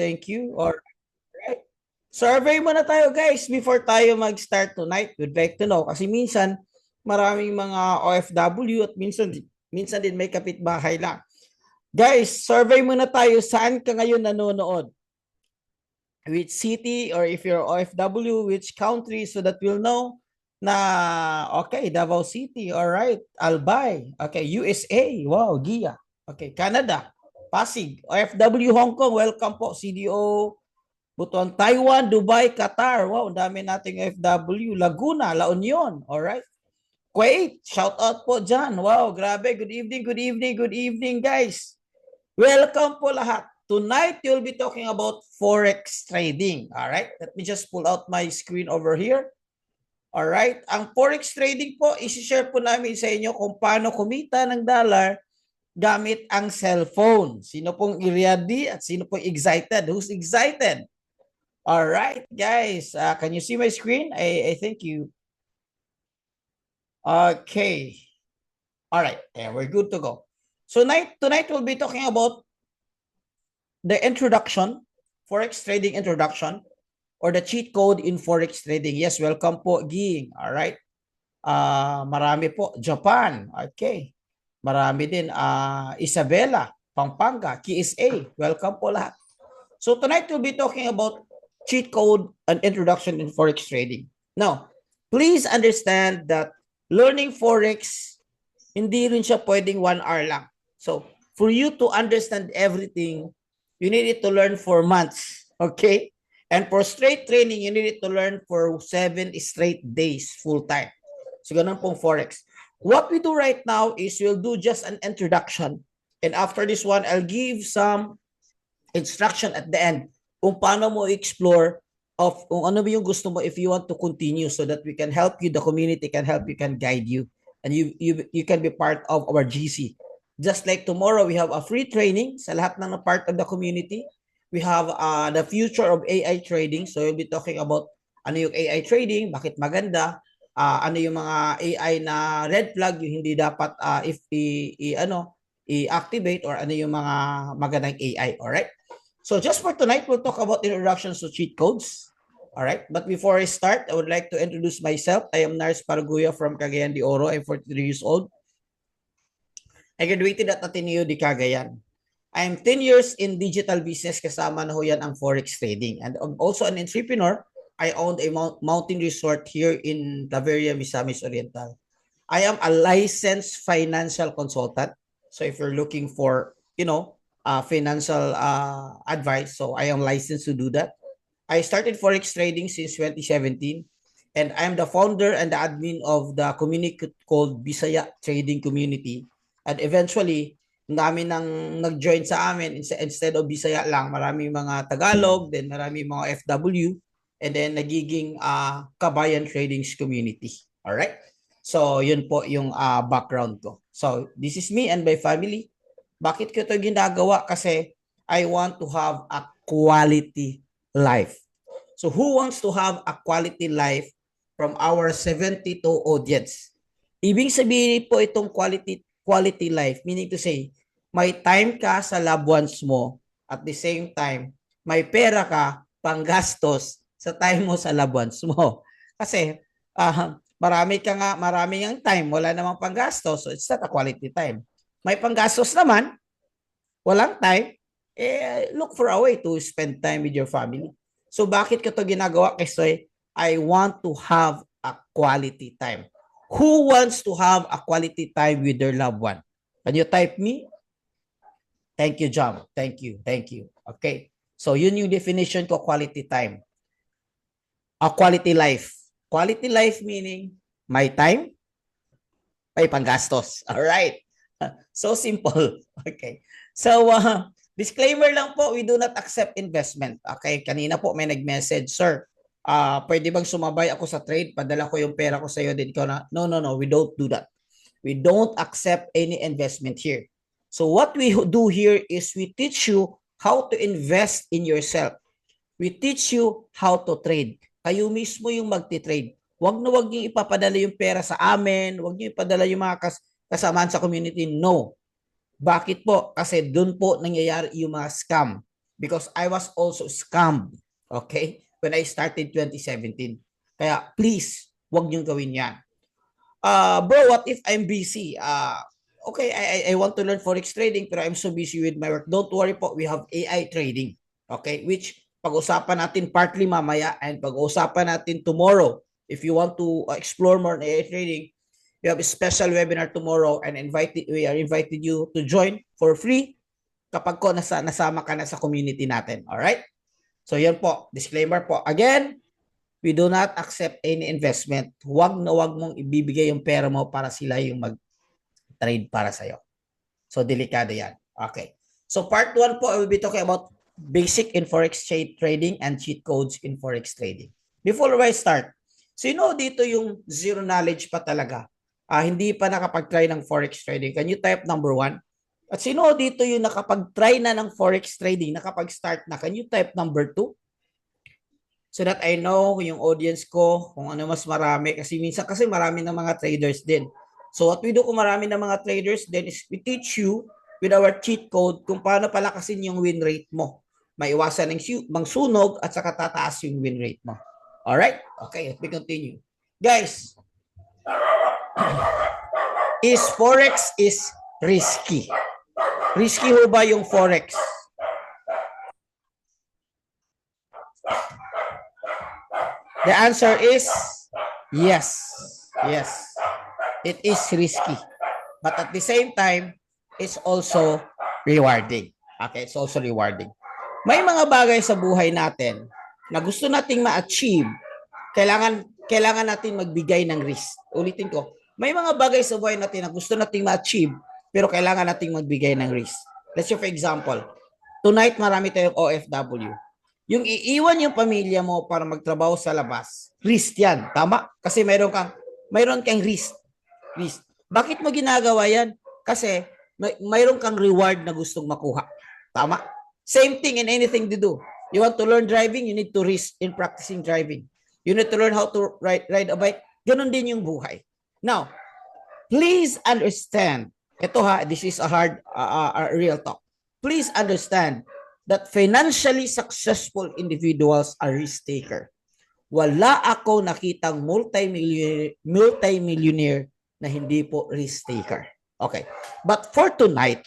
thank you. All right. Survey muna tayo guys before tayo mag-start tonight. We'd like to know kasi minsan maraming mga OFW at minsan din may kapitbahay lang. Guys, survey muna tayo. Saan ka ngayon nanonood? Which city, or if you're OFW, which country, so that we'll know na, okay, Davao City, all right, Albay, okay, USA, wow, Gia, okay, Canada, Pasig, OFW, Hong Kong, welcome po, CDO, Butuan, Taiwan, Dubai, Qatar, wow, dami nating OFW, Laguna, La Union, all right, Kuwait, shout out po dyan, wow, grabe, good evening, good evening, good evening, guys, welcome po lahat. Tonight, you'll be talking about Forex trading. All right? Let me just pull out my screen over here. All right? Ang Forex trading po, isi-share po namin sa inyo kung paano kumita ng dollar gamit ang cellphone. Sino pong ready at sino pong excited? Who's excited? All right, guys. Can you see my screen? I thank you. Okay. All right. Yeah, we're good to go. So tonight we'll be talking about the introduction, Forex trading introduction, or the cheat code in Forex trading. Yes, welcome po, Ging. All right. Marami po. Japan. Okay. Marami din. Isabela, Pampanga, KSA. Welcome po lahat. So tonight we'll be talking about cheat code and introduction in Forex trading. Now, please understand that learning Forex, hindi rin siya pwedeng 1 hour lang. So, for you to understand everything, you need it to learn for months, okay? And for straight training, you need it to learn for 7 straight days, full time. So, ganun pong Forex. What we do right now is we'll do just an introduction. And after this one, I'll give some instruction at the end kung paano mo explore of kung ano ba yung gusto mo if you want to continue so that we can help you, the community can help you, can guide you, and you can be part of our GC. Just like tomorrow, we have a free training sa lahat ng part of the community. We have the future of AI trading. So we'll be talking about ano yung AI trading, bakit maganda, ano yung mga AI na red flag, yung hindi dapat i-activate, or ano yung mga magandang AI. Alright? So just for tonight, we'll talk about introductions to cheat codes. Alright? But before I start, I would like to introduce myself. I am Nars Paraguya from Cagayan de Oro. I'm 43 years old. I graduated at Ateneo de Cagayan. I am 10 years in digital business, kasama na ho yan ang Forex trading. And I'm also an entrepreneur. I own a mountain resort here in Claveria, Misamis Oriental. I am a licensed financial consultant. So if you're looking for, financial advice, so I am licensed to do that. I started Forex trading since 2017. And I am the founder and the admin of the community called Bisaya Trading Community. And eventually, dami nang nag-join sa amin. Instead of Bisaya lang, marami mga Tagalog, then marami mga FW, and then nagiging Kabayan Tradings Community. Alright? So, yun po yung background ko. So, this is me and my family. Bakit ko ito ginagawa? Kasi I want to have a quality life. So, who wants to have a quality life from our 72 audience? Ibig sabihin po itong quality life, meaning to say, may time ka sa loved ones mo, at the same time, may pera ka panggastos sa time mo sa loved ones mo. Kasi, marami ang time, wala namang panggastos, so it's not a quality time. May panggastos naman, walang time, look for a way to spend time with your family. So, bakit ko ito ginagawa? Kasi I want to have a quality time. Who wants to have a quality time with their loved one? Can you type me? Thank you, John. Thank you. Okay. So, yun yung definition ko, quality time. A quality life. Quality life meaning, may time, may panggastos. All right. So simple. Okay. So, disclaimer lang po, we do not accept investment. Okay. Kanina po may nag-message, sir, pwede bang sumabay ako sa trade? Padala ko yung pera ko sa iyo, din ikaw na. No, we don't do that. We don't accept any investment here. So what we do here is we teach you how to invest in yourself. We teach you how to trade. Kayo mismo yung magti-trade. Wag niyo ipapadala yung pera sa amin, wag niyo ipadala yung mga kasamaan sa community. No. Bakit po? Kasi doon po nangyayari yung mga scam. because I was also scammed, okay, when I started 2017. Kaya please, wag niyong gawin yan. Bro, what if I'm busy? Okay, I want to learn forex trading pero I'm so busy with my work. Don't worry po, we have AI trading. Okay, which pag-usapan natin partly mamaya and pag-usapan natin tomorrow. If you want to explore more on AI trading, we have a special webinar tomorrow and we are invited you to join for free kapag ko nasama ka na sa community natin. Alright? So yan po, disclaimer po. Again, we do not accept any investment. Huwag na huwag mong ibibigay yung pera mo para sila yung mag-trade para sa'yo. So, delikado yan. Okay. So, part 1 po, I will be talking about basic in forex trading and cheat codes in forex trading. Before I start, sino dito yung zero knowledge pa talaga? Hindi pa nakapag-try ng forex trading? Can you type number 1? At sino dito yung nakapag-try na ng forex trading, nakapag-start na? Can you type number 2? So that I know yung audience ko, kung ano mas marami. Kasi minsan kasi marami ng mga traders din. So what we do kung marami ng mga traders din is we teach you with our cheat code kung paano palakasin yung win rate mo. Maiwasan ng mangsunog at saka tataas yung win rate mo. Alright? Okay, let me continue. Guys, is forex is risky. Risky ho ba yung forex? The answer is yes. Yes. It is risky. But at the same time, it's also rewarding. Okay, it's also rewarding. May mga bagay sa buhay natin na gusto nating ma-achieve, kailangan natin magbigay ng risk. Ulitin ko, may mga bagay sa buhay natin na gusto nating ma-achieve, pero kailangan nating magbigay ng risk. Let's say for example, tonight marami tayong OFW. Yung iiwan yung pamilya mo para magtrabaho sa labas, risk yan. Tama? Kasi mayroon kang risk. Bakit mo ginagawa yan? Kasi mayroon kang reward na gustong makuha. Tama? Same thing in anything you do. You want to learn driving, you need to risk in practicing driving. You need to learn how to ride a bike. Ganon din yung buhay. Now, please understand, ito this is a hard, real talk. Please understand that financially successful individuals are risk taker. Wala ako nakitang multi-millionaire na hindi po risk taker. Okay. But for tonight,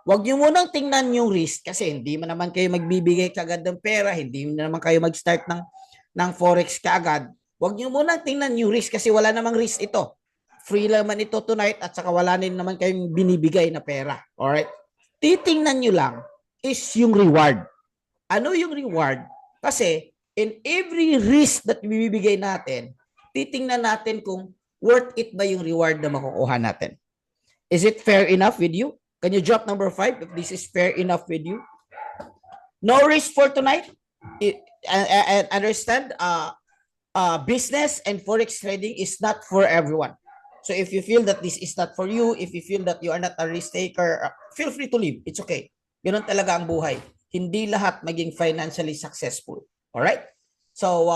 wag niyo munang tingnan yung risk kasi hindi man naman kayo magbibigay kagad ng pera, hindi naman kayo mag-start ng forex kaagad. Wag niyo munang tingnan yung risk kasi wala namang risk ito. Free naman ito tonight at saka wala din naman kayong binibigay na pera. Alright? Titingnan nyo lang is yung reward. Ano yung reward? Kasi in every risk that bibigay natin, titingnan natin kung worth it ba yung reward na makukuha natin. Is it fair enough with you? Can you drop number 5 if this is fair enough with you? No risk for tonight? And understand, business and forex trading is not for everyone. So if you feel that this is not for you, if you feel that you are not a risk taker, feel free to leave. It's okay. Ganun talaga ang buhay. Hindi lahat maging financially successful. Alright? So,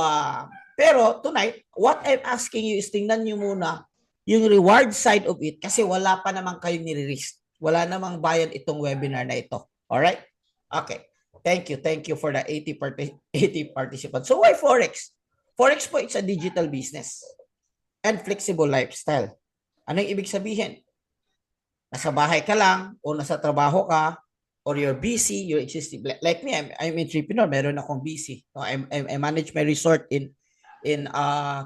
pero tonight, what I'm asking you is tingnan nyo muna yung reward side of it kasi wala pa naman kayong nire-risk. Wala namang bayad itong webinar na ito. Alright? Okay. Thank you for the 80 participants. So, why Forex? Forex po, it's a digital business and flexible lifestyle. Ano yung ibig sabihin? Nasa bahay ka lang o nasa trabaho ka or you're busy, you're existing. Like me, I'm entrepreneur. Meron akong busy. I manage my resort in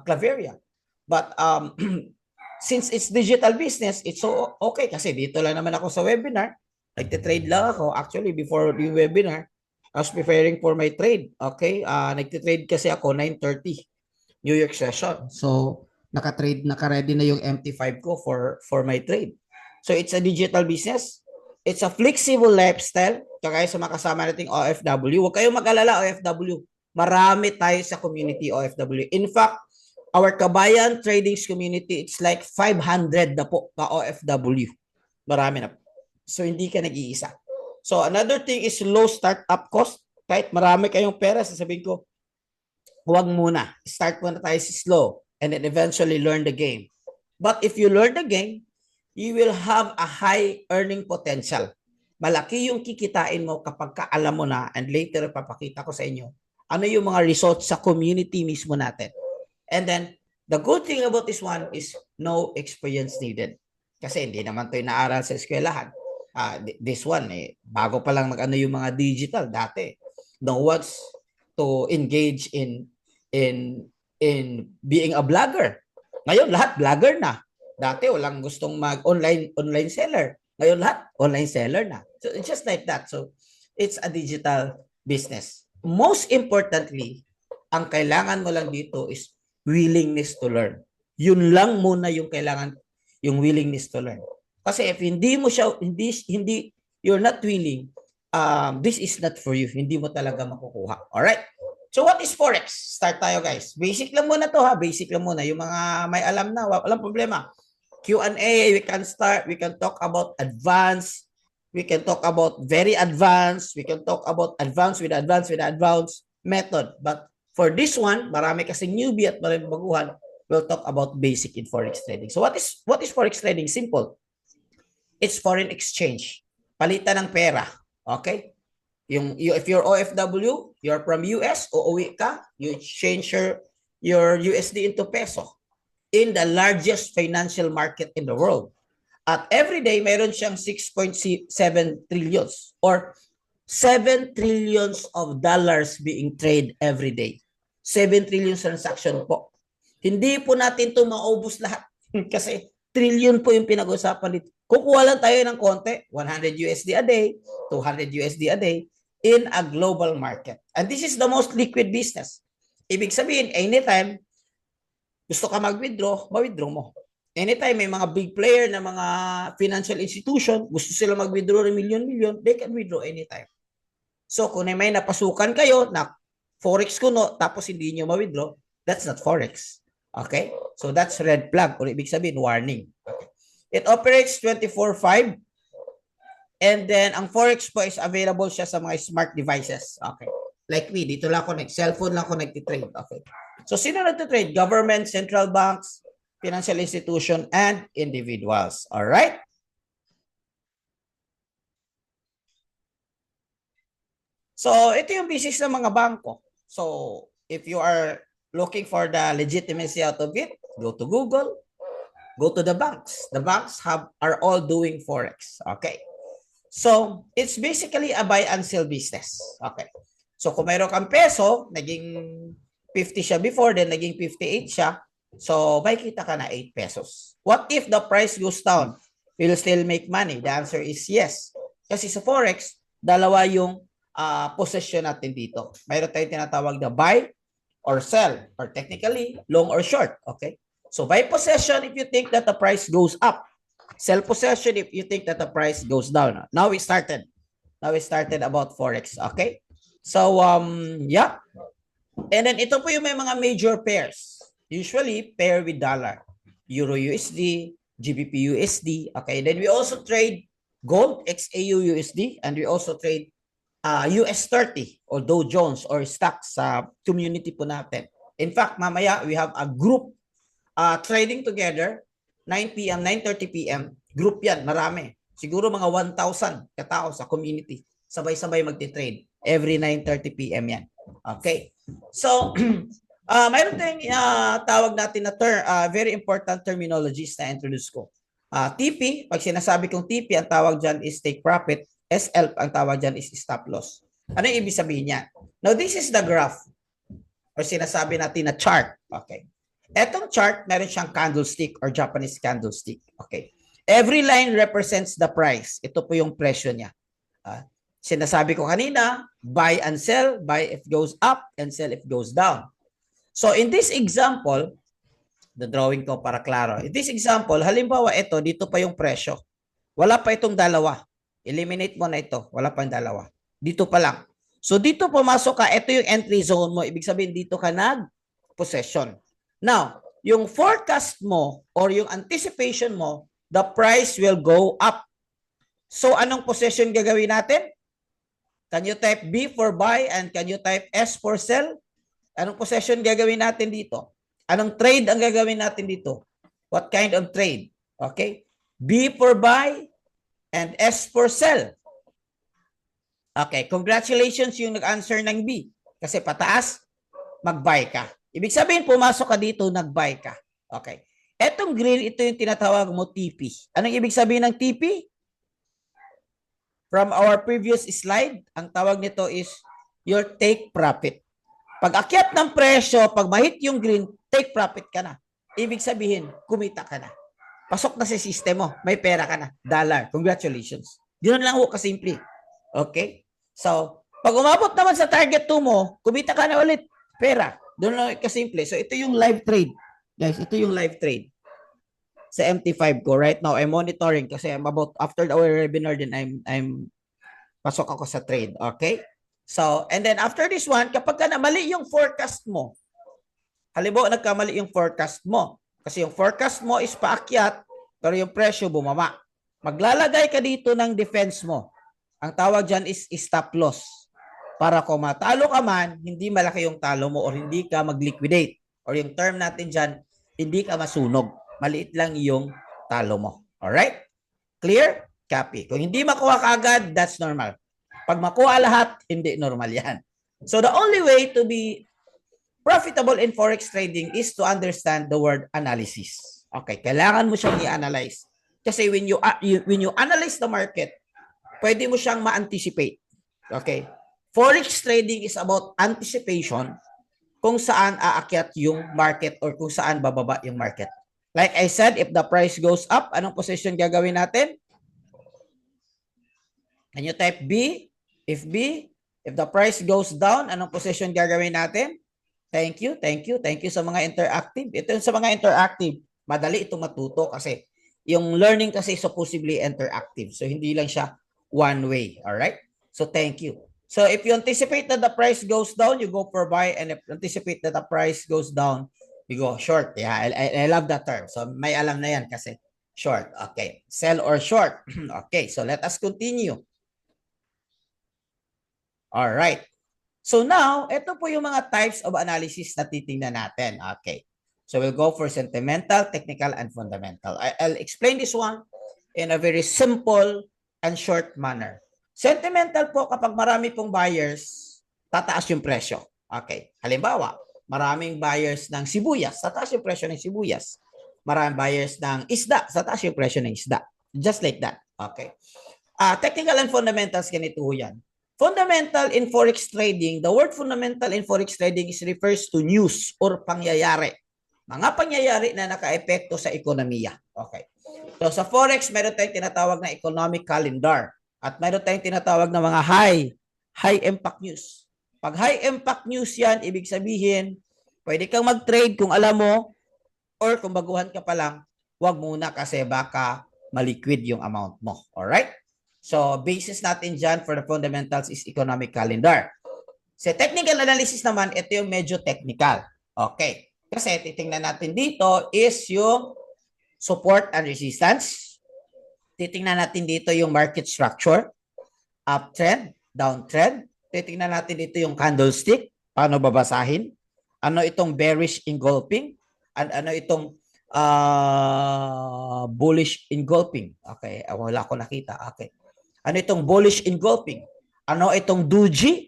Claveria. But since it's digital business, it's so okay kasi dito lang naman ako sa webinar. Nagte-trade lang ako. Actually, before the webinar, I was preparing for my trade. Okay? Nagte-trade kasi ako 9:30 New York session. So, naka-ready na yung MT5 ko for my trade. So, it's a digital business. It's a flexible lifestyle. Kagaya sa mga kasama nating OFW. Huwag kayong mag-alala, OFW. Marami tayo sa community OFW. In fact, our Kabayan Tradings community, it's like 500 na po ka OFW. Marami na po. So, hindi ka nag-iisa. So, another thing is low startup cost. Kahit marami kayong pera, sasabihin ko, huwag muna. Start muna tayo slow and then eventually learn the game. But if you learn the game, you will have a high earning potential malaki yung kikitain mo kapag alam mo na, and later papakita ko sa inyo ano yung mga results sa community mismo natin. And then, the good thing about this one is no experience needed. Kasi hindi naman ito inaaral sa eskwelahan. This one, bago pa lang mag-ano yung mga digital dati. No one's to engage in being a vlogger. Ngayon, lahat vlogger na. Dati, walang gustong mag-online seller. Ngayon, lahat online seller na. So, it's just like that. So, it's a digital business. Most importantly, ang kailangan mo lang dito is willingness to learn. Yun lang muna yung kailangan, yung willingness to learn. Kasi if hindi mo siya, hindi you're not willing, this is not for you. Hindi mo talaga makukuha. Alright? So what is Forex? Start tayo guys. Basic lang muna to ha. Basic lang muna. Yung mga may alam na, walang problema. Q&A, we can start. We can talk about advanced. We can talk about very advanced. We can talk about advanced with advanced method. But for this one, marami kasing newbie at marami baguhan. We'll talk about basic in Forex trading. So what is Forex trading? Simple. It's foreign exchange. Palitan ng pera. Okay? If you're OFW, you're from US, uuwi ka, you exchange your USD into peso in the largest financial market in the world. At every day, mayroon siyang 6.7 trillions or 7 trillions of dollars being traded every day. 7 trillion transaction po. Hindi po natin ito maubos lahat kasi trillion po yung pinag-usapan dito. Kukuha lang tayo ng konti, 100 USD a day, 200 USD a day in a global market. And this is the most liquid business. Ibig sabihin, anytime gusto ka mag-withdraw, ma-withdraw mo. Anytime may mga big player na mga financial institution, gusto sila mag-withdraw ng million-million, they can withdraw anytime. So kung may napasukan kayo na Forex kuno, tapos hindi nyo ma-withdraw, that's not Forex. Okay? So that's red flag or ibig sabihin, warning. Okay. It operates 24/5 and then ang Forex po is available siya sa mga smart devices. Okay. Like me, dito lang ako cellphone lang ako nagtitrade. Okay. So sino nagtitrade? Government, central banks, financial institution, and individuals. All right? So ito yung business ng mga bangko. So if you are looking for the legitimacy out of it, go to Google, go to the banks. The banks are all doing Forex. Okay. So, it's basically a buy and sell business. Okay. So, kung mayroon kang peso, naging 50 siya before, then naging 58 siya. So, may kita ka na 8 pesos. What if the price goes down? Will you still make money? The answer is yes. Kasi sa Forex, dalawa yung possession natin dito. Mayroon tayong tinatawag na buy or sell, or technically, long or short. Okay. So, buy possession if you think that the price goes up. Sell possession if you think that the price goes down. Now we started about Forex. Okay. So, yeah. And then ito po yung may mga major pairs. Usually, pair with dollar. Euro USD, GBP USD. Okay. Then we also trade gold, XAU USD. And we also trade US 30 or Dow Jones or stocks sa community po natin. In fact, mamaya we have a group trading together 9 p.m., 9:30 p.m. Group yan, marami. Siguro mga 1,000 katao sa community. Sabay-sabay magti-trade. Every 9:30 p.m. yan. Okay. So, mayroon tayong tawag natin na very important terminologies na introduce ko. TP, pag sinasabi kong TP, ang tawag dyan is take profit. SL, ang tawag dyan is stop loss. Ano yung ibig sabihin niya? Now, this is the graph or sinasabi natin na chart. Okay. Etong chart, meron siyang candlestick or Japanese candlestick. Okay. Every line represents the price. Ito po yung presyo niya. Sinasabi ko kanina, buy and sell, buy if goes up and sell if goes down. So in this example, the drawing ko para klaro. In this example, halimbawa ito, dito pa yung presyo. Wala pa itong dalawa. Eliminate mo na ito. Wala pa yung dalawa. Dito pa lang. So dito pumasok ka, ito yung entry zone mo. Ibig sabihin dito ka nag-possession. Now, yung forecast mo or yung anticipation mo, the price will go up. So, anong possession gagawin natin? Can you type B for buy and can you type S for sell? Anong possession gagawin natin dito? Anong trade ang gagawin natin dito? What kind of trade? Okay? B for buy and S for sell. Okay, congratulations yung nag-answer ng B. Kasi pataas, mag-buy ka. Ibig sabihin, pumasok ka dito, nag-buy ka. Okay. Etong green, ito yung tinatawag mo TP. Anong ibig sabihin ng TP? From our previous slide, ang tawag nito is your take profit. Pag akyat ng presyo, pag mahit yung green, take profit ka na. Ibig sabihin, kumita ka na. Pasok na sa system mo, may pera ka na. Dollar. Congratulations. Ganoon lang ho kasimple. Okay? So, pag umabot naman sa target 2 mo, kumita ka na ulit. Pera. Doon lang kasimple. So, ito yung live trade. Guys, ito yung live trade. Sa MT5 ko. Right now, I'm monitoring kasi I'm about, after our webinar din, I'm pasok ako sa trade. Okay? So, and then after this one, kapag ka namali yung forecast mo, halimbawa nagkamali yung forecast mo, kasi yung forecast mo is paakyat, pero yung presyo bumaba. Maglalagay ka dito ng defense mo. Ang tawag dyan is stop loss. Para kung matalo ka man, hindi malaki yung talo mo or hindi ka mag-liquidate. Or yung term natin dyan, hindi ka masunog. Maliit lang yung talo mo. Alright? Clear? Copy. Kung hindi makuha kagad, that's normal. Pag makuha lahat, hindi normal yan. So the only way to be profitable in forex trading is to understand the word analysis. Okay, kailangan mo siyang i-analyze. Kasi when you analyze the market, pwede mo siyang ma-anticipate. Okay? Forex trading is about anticipation kung saan aakyat yung market or kung saan bababa yung market. Like I said, if the price goes up, anong position gagawin natin? Can you type B? If the price goes down, anong position gagawin natin? Thank you sa mga interactive. Ito sa mga interactive, madali itong matuto kasi yung learning kasi supposedly interactive. So, hindi lang siya one way. Alright? So, thank you. So, if you anticipate that the price goes down, you go for buy. And if you anticipate that the price goes down, you go short. Yeah, I love that term. So, may alam na yan kasi short. Okay. Sell or short. Okay. So, let us continue. Alright. So now, ito po yung mga types of analysis na titingnan natin. Okay. So we'll go for sentimental, technical, and fundamental. I'll explain this one in a very simple and short manner. Sentimental po, kapag marami pong buyers, tataas yung presyo. Okay. Halimbawa, maraming buyers ng sibuyas, tataas yung presyo ng sibuyas. Maraming buyers ng isda, tataas yung presyo ng isda. Just like that. Okay. Technical and fundamentals, ganito yan. Fundamental in forex trading, the word fundamental in forex trading is refers to news or pangyayari. Mga pangyayari na nakaepekto sa ekonomiya. Okay. So sa forex, meron tayong tinatawag na economic calendar at meron tayong tinatawag na mga high impact news. Pag high impact news yan, ibig sabihin, pwede kang mag-trade kung alam mo or kung baguhan ka pa lang, wag muna kasi baka maliquid yung amount mo. Alright? So, basis natin dyan for the fundamentals is economic calendar. Sa technical analysis naman, ito yung medyo technical. Okay. Kasi titingnan natin dito is yung support and resistance. Titingnan natin dito yung market structure. Uptrend, downtrend. Titingnan natin dito yung candlestick. Paano babasahin? Ano itong bearish engulfing? And ano itong bullish engulfing? Okay. Wala ko nakita. Okay. Ano itong bullish engulfing? Ano itong doji?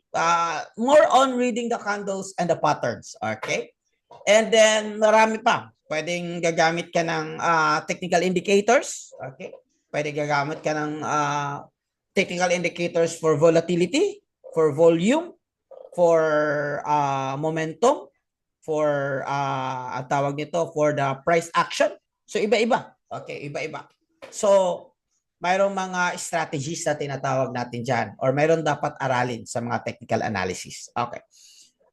More on reading the candles and the patterns. Okay? And then, marami pa. Pwedeng gagamit ka ng technical indicators. Okay? Pwede gagamit ka ng technical indicators for volatility, for volume, for momentum, for, ang tawag nito, for the price action. So, iba-iba. Okay? Iba-iba. So, mayroong mga strategies na tinatawag natin dyan or mayroon dapat aralin sa mga technical analysis. Okay.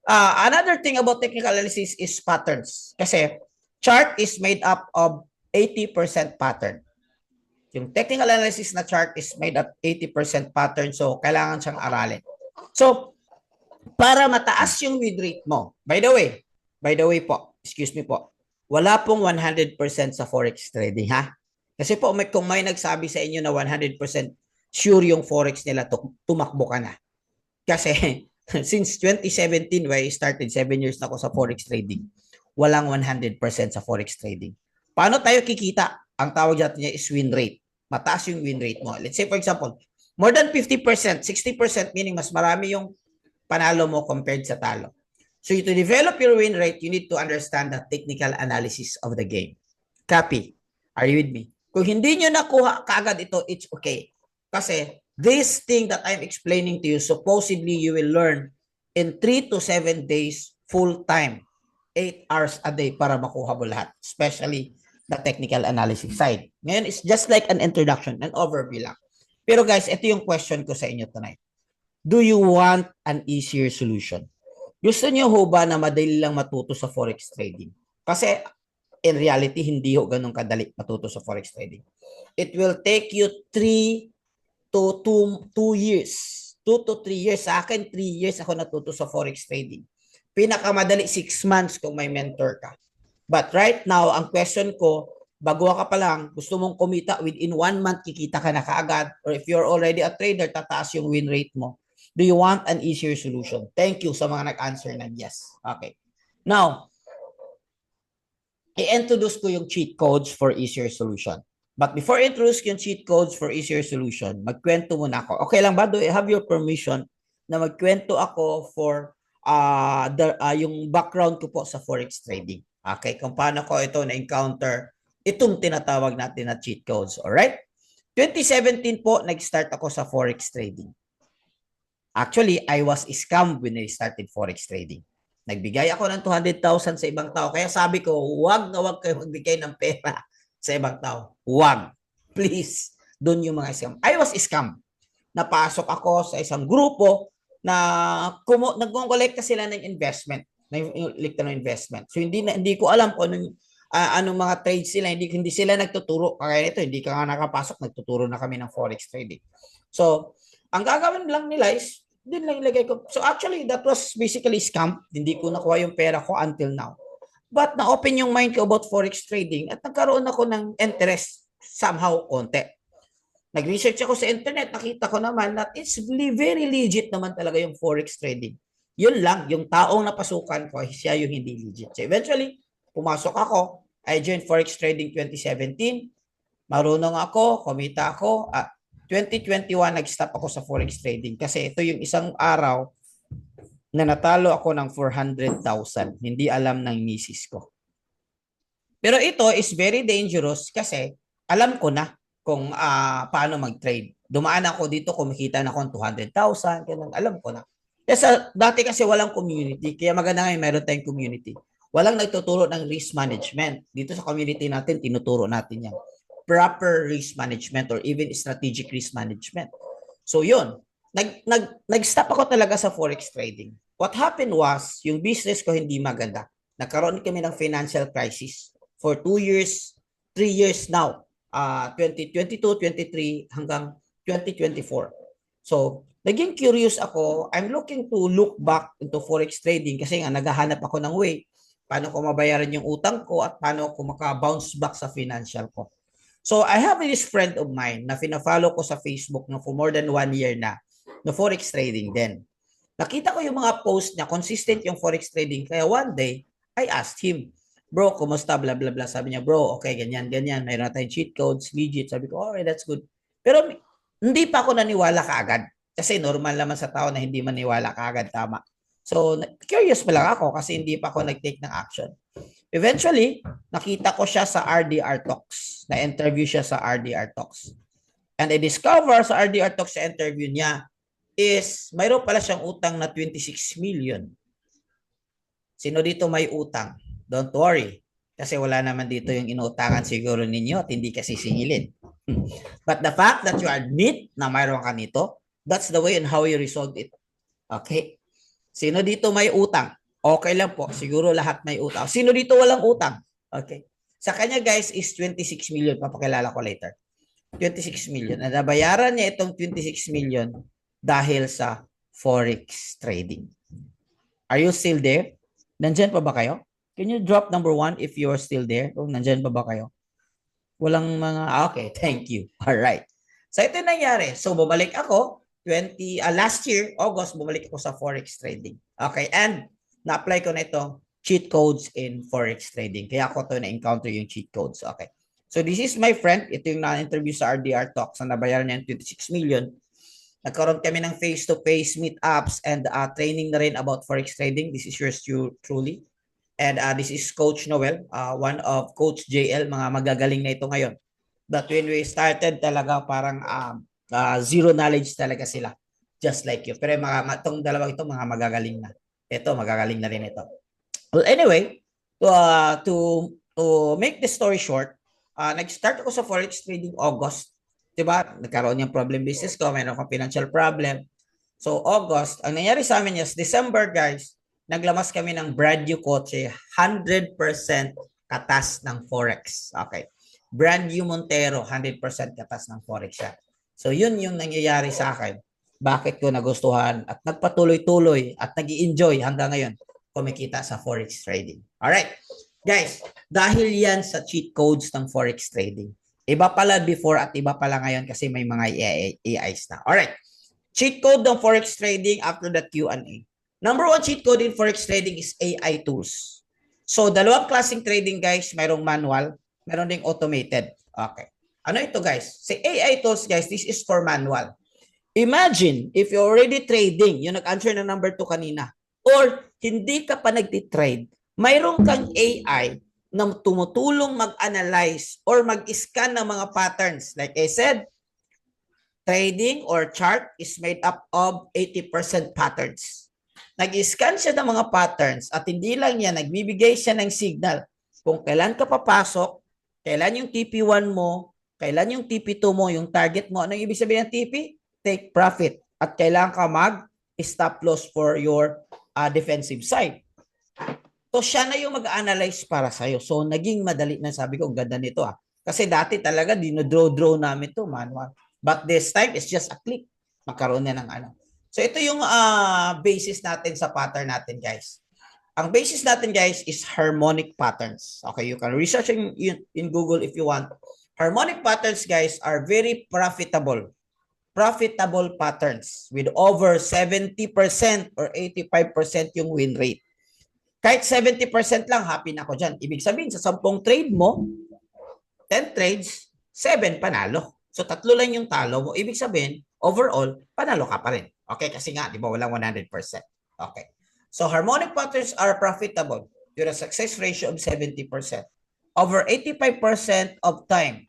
Another thing about technical analysis is patterns. Kasi chart is made up of 80% pattern. Yung technical analysis na chart is made up 80% pattern, so kailangan siyang aralin. So, para mataas yung win rate mo, by the way po, excuse me po, wala pong 100% sa forex trading, ha? Kasi po, kung may nagsabi sa inyo na 100% sure yung forex nila, tumakbo ka na. Kasi since 2017, when I started, 7 years na ako sa forex trading, walang 100% sa forex trading. Paano tayo kikita? Ang tawag natin niya is win rate. Mataas yung win rate mo. Let's say, for example, More than 50%, 60% meaning mas marami yung panalo mo compared sa talo. So to develop your win rate, you need to understand the technical analysis of the game. Copy. Are you with me? Kung hindi nyo nakuha kaagad ito, it's okay. Kasi this thing that I'm explaining to you, supposedly you will learn in 3 to 7 days full time. 8 hours a day para makuha mo lahat. Especially the technical analysis side. Ngayon, it's just like an introduction, an overview lang. Pero guys, ito yung question ko sa inyo tonight. Do you want an easier solution? Gusto niyo ho ba na madali lang matuto sa forex trading? Kasi in reality, hindi ho ganun kadali matuto sa forex trading. It will take you 3 to 2 years. 2 to 3 years. Sa akin, 3 years ako natuto sa forex trading. Pinakamadali, 6 months kung may mentor ka. But right now, ang question ko, bago ka pa lang, gusto mong kumita within 1 month, kikita ka na kaagad. Or if you're already a trader, tataas yung win rate mo. Do you want an easier solution? Thank you sa mga nag-answer ng yes. Okay. Now, i-introduce ko yung cheat codes for easier solution. But before I introduce yung cheat codes for easier solution, magkwento muna ako. Okay lang ba? Do I have your permission na magkwento ako for yung background ko po sa forex trading? Okay, kung paano ko ito na-encounter itong tinatawag natin na cheat codes. Alright? 2017 po, nag-start ako sa forex trading. Actually, I was scammed when I started forex trading. Nagbigay ako ng 200,000 sa ibang tao. Kaya sabi ko, huwag na huwag kayo magbigay ng pera sa ibang tao. Huwag. Please. Doon yung mga scam. I was scammed. Napasok ako sa isang grupo na nagkongkolekta sila ng investment. Ng investment. So, hindi ko alam kung anong mga trades sila. Hindi sila nagtuturo. Kaya ito, hindi ka nga nakapasok. Nagtuturo na kami ng forex trading. So, ang gagawin lang nila is, din lang ilagay ko. So actually, that was basically scam. Hindi ko nakuha yung pera ko until now. But na-open yung mind ko about forex trading at nagkaroon ako ng interest somehow konti. Nag-research ako sa internet, nakita ko naman that it's very legit naman talaga yung forex trading. Yun lang, yung taong napasukan ko, siya yung hindi legit. So eventually, pumasok ako. I joined forex trading 2017. Marunong ako, kumita ako. 2021, nag-stop ako sa forex trading kasi ito yung isang araw na natalo ako ng 400,000. Hindi alam ng misis ko. Pero ito is very dangerous kasi alam ko na kung paano mag-trade. Dumaan ako dito, kumikita na ako ng 200,000. Alam ko na. Kasi dati kasi walang community. Kaya maganda ngayon meron tayong community. Walang nagtuturo ng risk management. Dito sa community natin, tinuturo natin yan. Proper risk management or even strategic risk management. So yun, nag-stop ako talaga sa forex trading. What happened was, yung business ko hindi maganda. Nagkaroon kami ng financial crisis for 2 years, 3 years now. 2022, 23 hanggang 2024. So, naging curious ako. I'm looking to look back into forex trading kasi nga naghahanap ako ng way paano ko mabayaran yung utang ko at paano ko maka-bounce back sa financial ko. So, I have this friend of mine na fina-follow ko sa Facebook na for more than 1 year na forex trading din. Nakita ko yung mga post niya, consistent yung forex trading. Kaya one day, I asked him, bro, kumusta, blah, blah, blah. Sabi niya, bro, okay, ganyan, ganyan. Mayroon na tayong cheat codes, legit. Sabi ko, okay, that's good. Pero hindi pa ako naniwala kaagad. Kasi normal naman sa tao na hindi maniwala kaagad, tama. So, curious pa lang ako kasi hindi pa ako nag-take ng action. Eventually, nakita ko siya sa RDR Talks. Na-interview siya sa RDR Talks. And I discover sa RDR Talks sa interview niya is mayroon pala siyang utang na 26 million. Sino dito may utang? Don't worry. Kasi wala naman dito yung inutangan siguro ninyo at hindi kasi singilin. But the fact that you admit na mayroon ka nito, that's the way and how you resolve it. Okay? Sino dito may utang? Okay lang po. Siguro lahat may utang. Sino dito walang utang? Okay. Sa kanya guys is 26 million. Papakilala ko later. 26 million. At nabayaran niya itong 26 million dahil sa forex trading. Are you still there? Nandyan pa ba kayo? Can you drop number 1 if you're still there? O nandyan pa ba kayo? Walang mga... Okay, thank you. Alright. So ito nangyari. So bumalik ako. Last year, August, bumalik ako sa forex trading. Okay, and na-apply ko na ito, cheat codes in forex trading. Kaya ako to na-encounter yung cheat codes. Okay. So this is my friend. Ito yung na-interview sa RDR Talks na nabayaran niya 26 million. Nagkaroon kami ng face-to-face meetups and training na rin about forex trading. This is yours truly. And this is Coach Noel, one of Coach JL, mga magagaling na ito ngayon. But when we started talaga parang zero knowledge talaga sila. Just like you. Pero itong dalawang ito, mga magagaling na. Ito, magagaling na rin ito. Well, anyway, to make the story short, nag-start ako sa forex trading August. Diba? Nagkaroon yung problem business ko, mayroon akong financial problem. So August, ang nangyari sa amin is December, guys, naglamas kami ng brand new kotse, 100% katas ng forex. Okay. Brand new Montero, 100% katas ng forex siya. So yun yung nangyayari sa akin. Bakit ko nagustuhan at nagpatuloy-tuloy at nag-i-enjoy hanggang ngayon kumikita sa forex trading. Alright. Guys, dahil yan sa cheat codes ng forex trading. Iba pala before at iba pala ngayon kasi may mga AIs na. Alright. Cheat code ng forex trading after the Q&A. Number one cheat code in forex trading is AI tools. So, dalawang klaseng trading, guys. Mayroong manual, mayroong ding automated. Okay. Ano ito, guys? Sa AI tools, guys, this is for manual. Imagine if you're already trading, yung nag-answer ng number 2 kanina, or hindi ka pa nagtitrade, mayroon kang AI na tumutulong mag-analyze or mag-scan ng mga patterns. Like I said, trading or chart is made up of 80% patterns. Nag-scan siya ng mga patterns at hindi lang yan, nagbibigay siya ng signal kung kailan ka papasok, kailan yung TP1 mo, kailan yung TP2 mo, yung target mo. Anong ibig sabihin ng TP? Take profit. At kailangan ka mag-stop loss for your defensive side. So, siya na yung mag-analyze para sa'yo. So, naging madali na, sabi ko, ang ganda nito Kasi dati talaga, dino-draw namin to manual. But this time, it's just a click. Magkaroon na ng ano. So, ito yung basis natin sa pattern natin, guys. Ang basis natin, guys, is harmonic patterns. Okay, you can research in Google if you want. Harmonic patterns, guys, are very profitable patterns with over 70% or 85% yung win rate. Kahit 70% lang, happy na ako dyan. Ibig sabihin, sa 10 trade mo, 10 trades, 7 panalo. So, 3 lang yung talo mo. Ibig sabihin, overall, panalo ka pa rin. Okay? Kasi nga, di ba, walang 100%. Okay. So, harmonic patterns are profitable with a success ratio of 70%. Over 85% of time,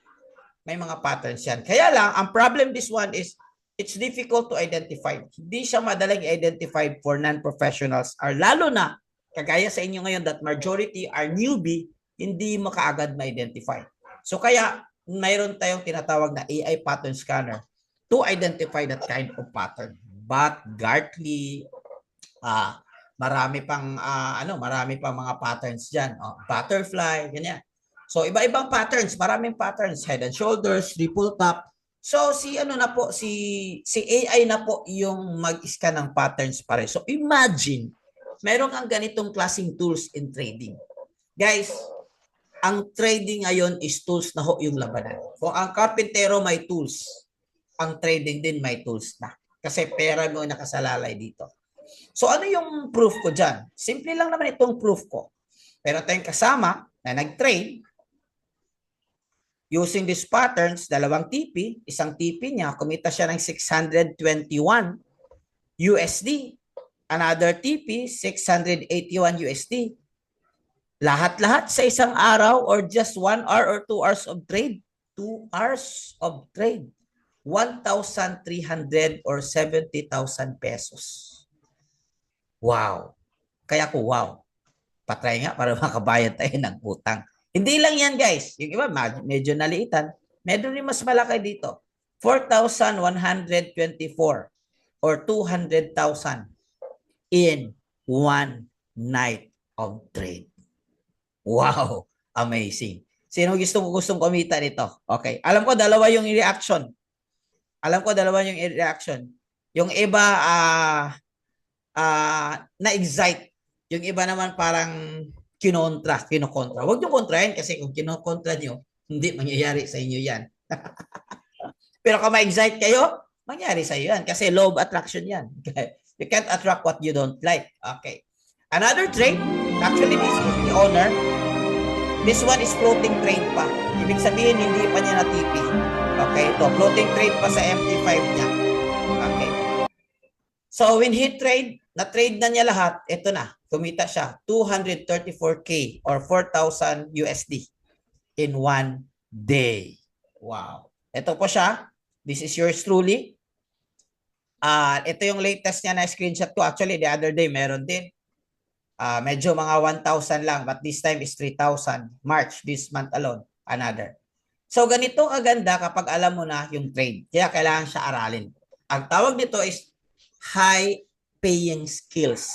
may mga patterns yan. Kaya lang, ang problem this one is, it's difficult to identify. Hindi siya madaling identify for non-professionals or lalo na, kagaya sa inyo ngayon that majority are newbie, hindi mo kaagad ma-identify. So kaya, mayroon tayong tinatawag na AI pattern scanner to identify that kind of pattern. But Gartley, marami pang mga patterns diyan. Butterfly, ganyan. So iba-ibang patterns, maraming patterns, head and shoulders, triple top. So si AI na po yung mag-scan ng patterns pare. So imagine, meron kang ganitong klaseng tools in trading. Guys, ang trading ngayon is tools na ho yung labanan. Kung ang karpintero may tools, ang trading din may tools na. Kasi pera mo nakasalalay dito. So ano yung proof ko dyan? Simple lang naman itong proof ko. Pero tayong kasama na nag-trade, using these patterns, dalawang TP, isang TP niya, kumita siya ng 621 USD. Another TP, 681 USD. Lahat-lahat sa isang araw or just 1 hour or 2 hours of trade. 2 hours of trade. 1,300 or 70,000 pesos. Wow. Kaya ko, wow. Patry nga para makabayad tayo ng utang. Hindi lang yan, guys. Yung iba, medyo naliitan. Medyo rin mas malaki dito. 4,124 or 200,000 in one night of trade. Wow! Amazing. Sino gustong kumita nito? Okay. Alam ko, dalawa yung reaction. Yung iba, na-excite. Yung iba naman parang kinokontra. Huwag nyo kontrahin kasi kung kinokontra nyo, hindi mangyayari sa inyo yan. Pero kung ma-excite kayo, mangyayari sa inyo yan. Kasi law of attraction yan. You can't attract what you don't like. Okay. Another trade, actually this is the owner. This one is floating trade pa. Ibig sabihin, hindi pa niya na-TP. Okay, ito, floating trade pa sa MT5 niya. Okay. So when he na-trade na niya lahat, ito na, kumita siya 234K or 4,000 USD in one day. Wow. Ito po siya. This is yours truly. Ito yung latest niya na screenshot ko. Actually, the other day, meron din. Medyo mga 1,000 lang, but this time is 3,000. March, this month alone, another. So, ganito kaganda kapag alam mo na yung trade. Kaya kailangan siya aralin. Ang tawag dito is high paying skills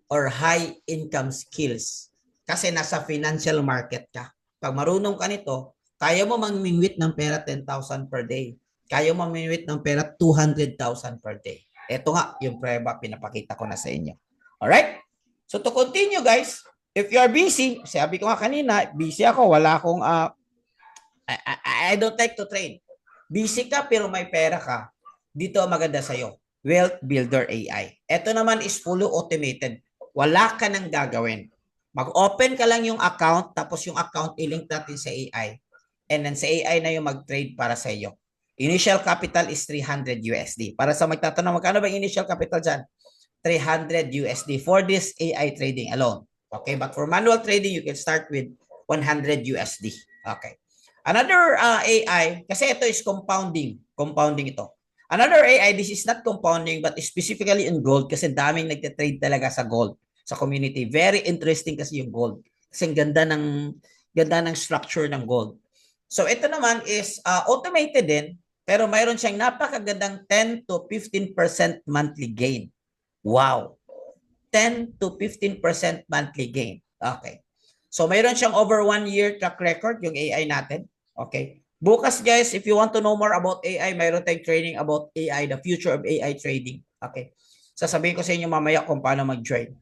or high income skills. Kasi nasa financial market ka. Pag marunong ka nito, kaya mo mamingwit ng pera 10,000 per day. Kaya mo mamingwit ng pera 200,000 per day. Ito nga yung prueba pinapakita ko na sa inyo. Alright? So to continue guys, if you are busy, sabi ko nga kanina, busy ako, wala akong, I don't like to trade. Busy ka pero may pera ka. Dito ang maganda sa'yo. Wealth Builder AI. Ito naman is fully automated. Wala ka nang gagawin. Mag-open ka lang yung account, tapos yung account i-link natin sa AI. And then sa AI na yung mag-trade para sa iyo. Initial capital is 300 USD. Para sa magtatanong, magkano ba initial capital dyan? 300 USD for this AI trading alone. Okay, but for manual trading, you can start with 100 USD. Okay. Another AI, kasi ito is compounding. Compounding ito. Another AI, this is not compounding but specifically in gold kasi daming nagte-trade talaga sa gold sa community. Very interesting kasi yung gold. Kasi ganda ng structure ng gold. So ito naman is automated din pero mayroon siyang napakagandang 10 to 15% monthly gain. Wow. 10 to 15% monthly gain. Okay. So mayroon siyang over 1 year track record yung AI natin. Okay. Bukas guys, if you want to know more about AI, mayroon tayong training about AI, the future of AI trading. Okay. Sasabihin ko sa inyo mamaya kung paano mag-join.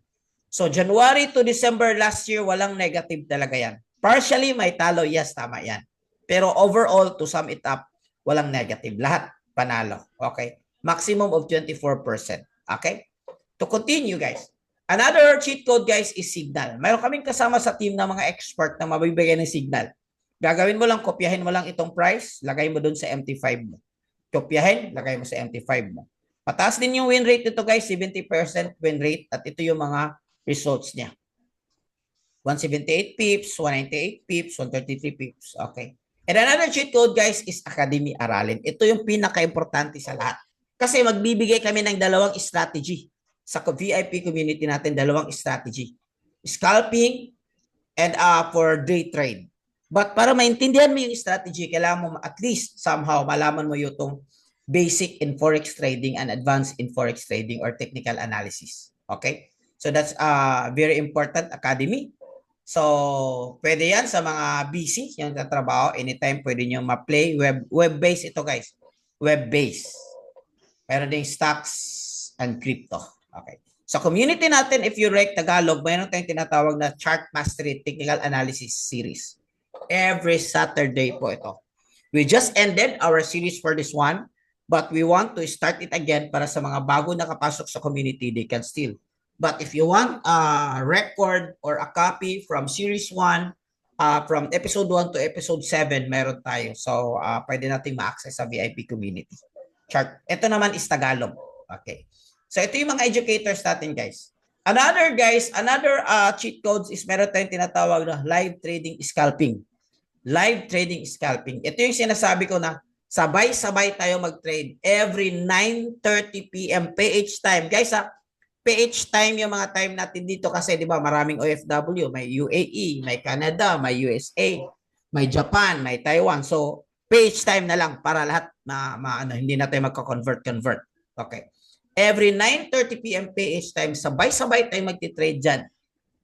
So January to December last year, walang negative talaga yan. Partially may talo, yes, tama yan. Pero overall, to sum it up, walang negative. Lahat panalo. Okay. Maximum of 24%. Okay. To continue guys. Another cheat code guys is signal. Mayroon kaming kasama sa team ng mga expert na mabibigay ng signal. Gagawin mo lang, kopyahin mo lang itong price, lagay mo dun sa MT5 mo. Kopyahin, lagay mo sa MT5 mo. Mataas din yung win rate nito guys, 70% win rate at ito yung mga results niya. 178 pips, 198 pips, 133 pips. Okay. And another cheat code guys is Academy Aralin. Ito yung pinaka-importante sa lahat. Kasi magbibigay kami ng dalawang strategy. Sa VIP community natin, dalawang strategy. Scalping and for day trade. But para maintindihan mo yung strategy, kailangan mo at least somehow malaman mo yung basic in forex trading and advanced in forex trading or technical analysis. Okay? So that's very important academy. So, pwede yan sa mga busy, yung tatrabaho, anytime pwede nyo ma-play. Web-based ito guys. Web-based. Meron ding stocks and crypto. Okay. Sa community natin, if you like Tagalog, mayroon tayong tinatawag na Chart Mastery Technical Analysis Series. Every Saturday po ito. We just ended our series for this one, but we want to start it again para sa mga bago nakapasok sa community, they can still. But if you want a record or a copy from series 1, from episode 1 to episode 7, meron tayo. So, pwede natin ma-access sa VIP community. Chart. Ito naman is Tagalog. Okay. So, ito yung mga educators natin, guys. Another cheat codes is meron tayong tinatawag na live trading scalping. Live trading scalping. Ito yung sinasabi ko na sabay-sabay tayo mag-trade every 9:30 p.m. PH time. Guys, PH time yung mga time natin dito kasi 'di ba maraming OFW, may UAE, may Canada, may USA, may Japan, may Taiwan. So PH time na lang para lahat hindi na tayo magko-convert. Okay. Every 9:30 p.m. PH time, sabay-sabay tayo magti-trade diyan.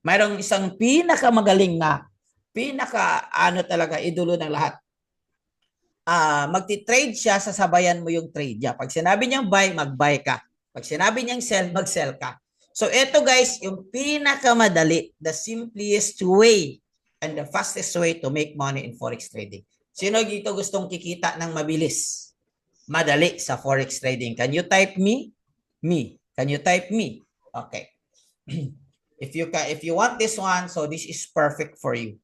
Mayroong isang pinakamagaling na talaga idolo ng lahat. Magti-trade siya, sasabayan mo yung trade niya. Pag sinabi niyang buy, mag-buy ka. Pag sinabi niyang sell, mag-sell ka. So ito guys, yung pinakamadali, the simplest way and the fastest way to make money in forex trading. Sino dito gustong kikita ng mabilis? Madali sa forex trading. Can you type me? Me. Can you type me? Okay. If you want this one, so this is perfect for you.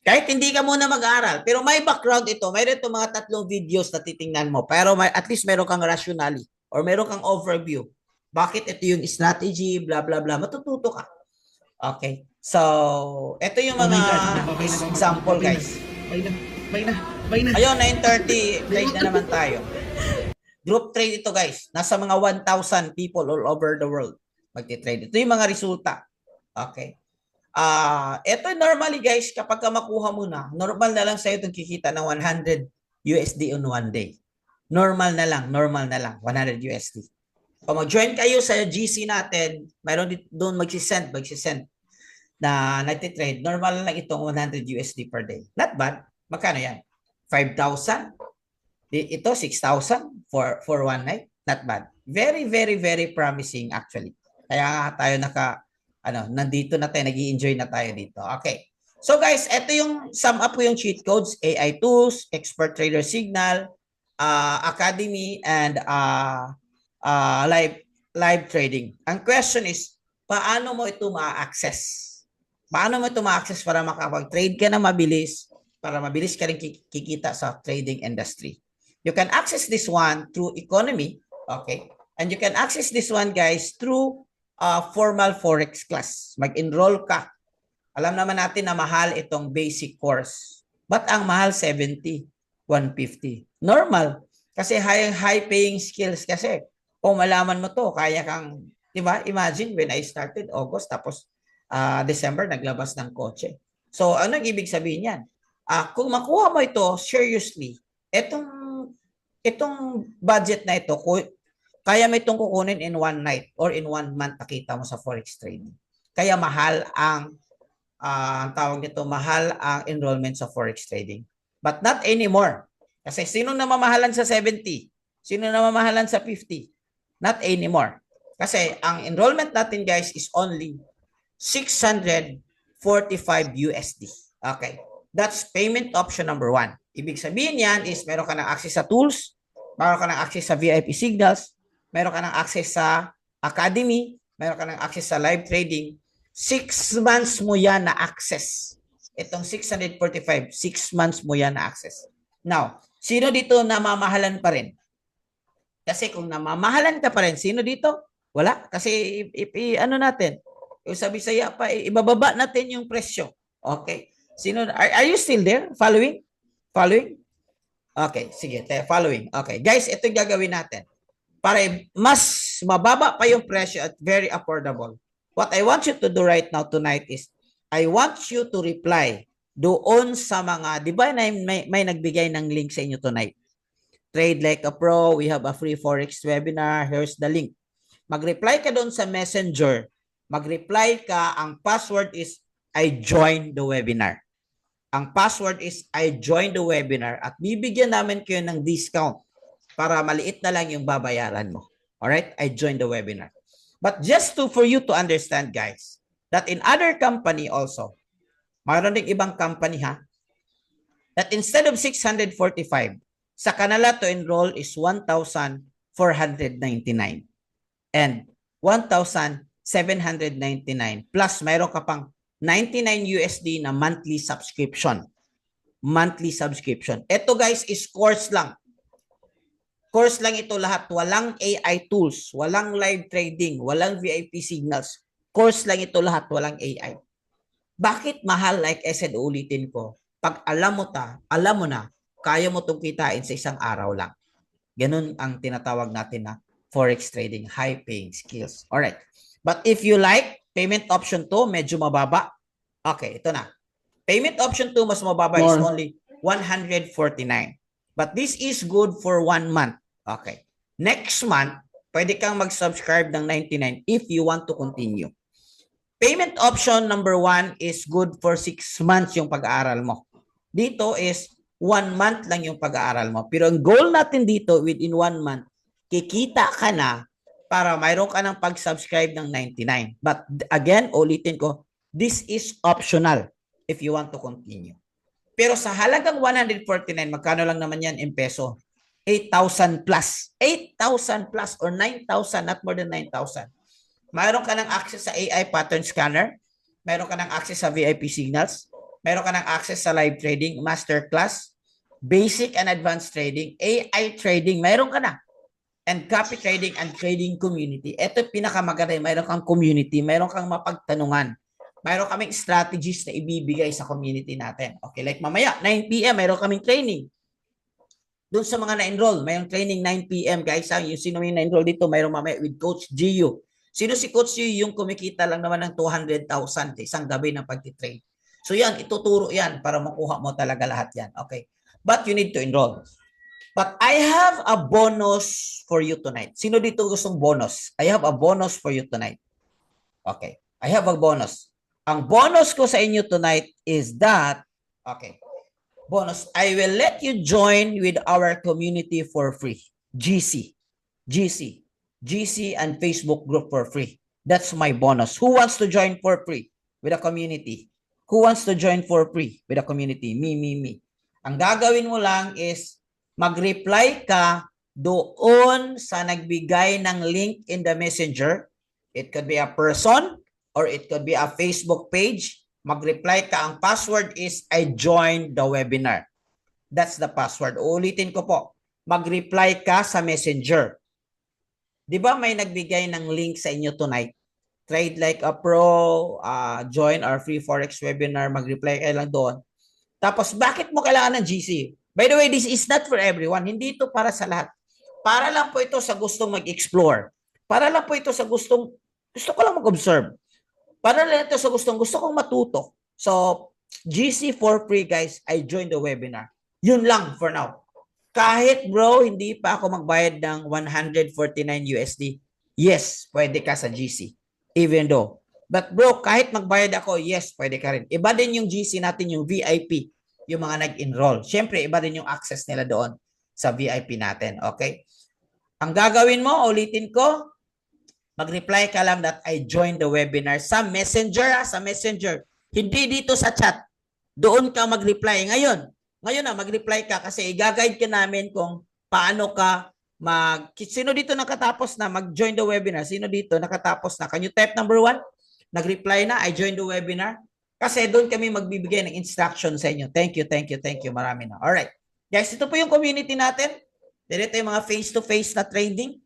Kahit hindi ka muna mag-aaral, pero may background ito, mayroon itong mga 3 videos na titingnan mo, pero at least meron kang rationally or meron kang overview. bakit ito yung strategy, blah, blah, blah. Matututo ka. Okay. So, ito yung mga example, guys. Bay na. Ayun, 9:30, trade na naman tayo. Group trade ito, guys. Nasa mga 1,000 people all over the world magti-trade. Ito yung mga resulta. Okay. Ito normally, guys, kapag ka makuha mo na, normal na lang sa'yo itong kikita ng 100 USD on one day. Normal na lang, 100 USD. Kung mag-join kayo sa GC natin, mayroon doon magsisend na nagtitrade. Normal lang itong 100 USD per day. Not bad. Magkano yan? 5,000? Ito, 6,000 for one night. Not bad. Very, very, very promising actually. Kaya tayo nandito na tayo, nag-i-enjoy na tayo dito. Okay. So guys, ito yung sum up ko yung cheat codes, AI tools, expert trader signal, academy, and live trading. Ang question is, paano mo ito ma-access? Paano mo ito ma-access para makapag-trade ka na mabilis, para mabilis ka rin kikita sa trading industry? You can access this one through economy, okay? And you can access this one, guys, through formal forex class. Mag-enroll ka. Alam naman natin na mahal itong basic course. But ang mahal 70, 150. Normal. Kasi high paying skills kasi. Kung malaman mo to, kaya kang, di ba? Imagine when I started August, tapos December, naglabas ng kotse. So, ano ang ibig sabihin yan? Kung makuha mo ito seriously, itong budget na ito, kaya may itong kukunin in one night or in 1 month nakita mo sa forex trading. Kaya mahal ang tawag nito, mahal ang enrollment sa forex trading. But not anymore. Kasi sino namamahalan sa 70? Sino namamahalan sa 50? Not anymore. Kasi ang enrollment natin, guys, is only 645 USD. Okay. That's payment option number 1. Ibig sabihin yan is meron ka ng access sa tools, meron ka ng access sa VIP signals, meron ka ng access sa academy, meron ka ng access sa live trading. 6 months mo yan na access. Itong 645, 6 months mo yan na access. Now, sino dito namamahalan pa rin? Kasi kung namamahalan ka pa rin, sino dito? Wala. Kasi ano natin, sabi saya pa, ibababa natin yung presyo. Okay. Sino, are you still there? Following? Following? Okay, sige, following. Okay, guys, ito yung gagawin natin. Para mas mababa pa yung presyo at very affordable. What I want you to do right now tonight is, I want you to reply doon sa mga, di ba may nagbigay ng link sa inyo tonight? Trade Like a Pro, we have a free Forex webinar, here's the link. Mag-reply ka doon sa messenger. Mag-reply ka, ang password is, I joined the webinar. Ang password is, I joined the webinar at bibigyan namin kayo ng discount para maliit na lang yung babayaran mo. Alright? I joined the webinar. But just for you to understand, guys, that in other company also, mayroon ding ibang company that instead of 645, sa kanila to enroll is 1,499 and 1,799 plus mayroon ka pang 99 USD na monthly subscription. Monthly subscription. Ito, guys, is course lang. Course lang ito lahat. Walang AI tools, walang live trading, walang VIP signals. Course lang ito lahat, walang AI. Bakit mahal? Like I said, ulitin ko. Pag alam mo na, kaya mo itong kitain sa isang araw lang. Ganun ang tinatawag natin na forex trading, high paying skills. Alright. But if you like, payment option 2, medyo mababa. Okay, ito na. Payment option 2, mas mababa is only 149. But this is good for 1 month. Okay. Next month, pwede kang mag-subscribe ng 99 if you want to continue. Payment option number 1 is good for 6 months yung pag-aaral mo. Dito is 1 month lang yung pag-aaral mo. Pero ang goal natin dito, within 1 month, kikita ka na para mayroon ka ng pag-subscribe ng 99. But again, ulitin ko, this is optional if you want to continue. Pero sa halagang 149, magkano lang naman yan in peso? 8,000 plus. 8,000 plus or 9,000, not more than 9,000. Mayroon ka ng access sa AI pattern scanner. Mayroon ka ng access sa VIP signals. Mayroon ka ng access sa live trading, masterclass, basic and advanced trading, AI trading. Mayroon ka na. and copy trading and trading community. Ito pinakamaganda. Mayroon kang community, mayroon kang mapagtanungan. Mayroon kaming strategies na ibibigay sa community natin. Okay, like mamaya, 9 p.m., mayroon kaming training. Doon sa mga na-enroll, mayroong training 9 p.m. guys. Yung sino may na-enroll dito, mayroong mamaya with Coach Gio. Sino si Coach Gio? Yung kumikita lang naman ng 200,000 isang gabi ng pag-trade. So yan, ituturo yan para makuha mo talaga lahat yan. Okay. But you need to enroll. But I have a bonus for you tonight. Sino dito gustong bonus? I have a bonus for you tonight. Okay. I have a bonus. Ang bonus ko sa inyo tonight is that, okay, bonus, I will let you join with our community for free. GC and Facebook group for free. That's my bonus. Who wants to join for free with a community? Who wants to join for free with a community? Me. Ang gagawin mo lang is mag-reply ka doon sa nagbigay ng link in the messenger. It could be a person or it could be a Facebook page. Mag-reply ka. Ang password is I joined the webinar. That's the password. Ulitin ko po. Mag-reply ka sa messenger. Di ba may nagbigay ng link sa inyo tonight? Trade like a pro, join our free Forex webinar, mag-reply kayo lang doon. Tapos bakit mo kailangan ng GC? By the way, this is not for everyone. Hindi ito para sa lahat. Para lang po ito sa gustong mag-explore. Para lang po ito sa gusto ko lang mag-observe. Para lang ito sa gusto kong matuto. So, GC for free guys, I joined the webinar. Yun lang for now. Kahit bro, hindi pa ako magbayad ng 149 USD. Yes, pwede ka sa GC. Even though. But bro, kahit magbayad ako, yes, pwede ka rin. Iba din yung GC natin, yung VIP. Yung mga nag-enroll. Siyempre, iba din yung access nila doon sa VIP natin. Okay? Ang gagawin mo, ulitin ko, mag-reply ka lang that I joined the webinar sa messenger, sa messenger. Hindi dito sa chat. Doon ka mag-reply. Ngayon na, mag-reply ka kasi i-guide ka namin kung paano ka sino dito nakatapos na mag-join the webinar? Sino dito nakatapos na? Can you type number 1? Nag-reply na, I joined the webinar. Kasi doon kami magbibigay ng instruction sa inyo. Thank you. Marami na. Alright. Guys, ito po yung community natin. Dito yung mga face-to-face na trading.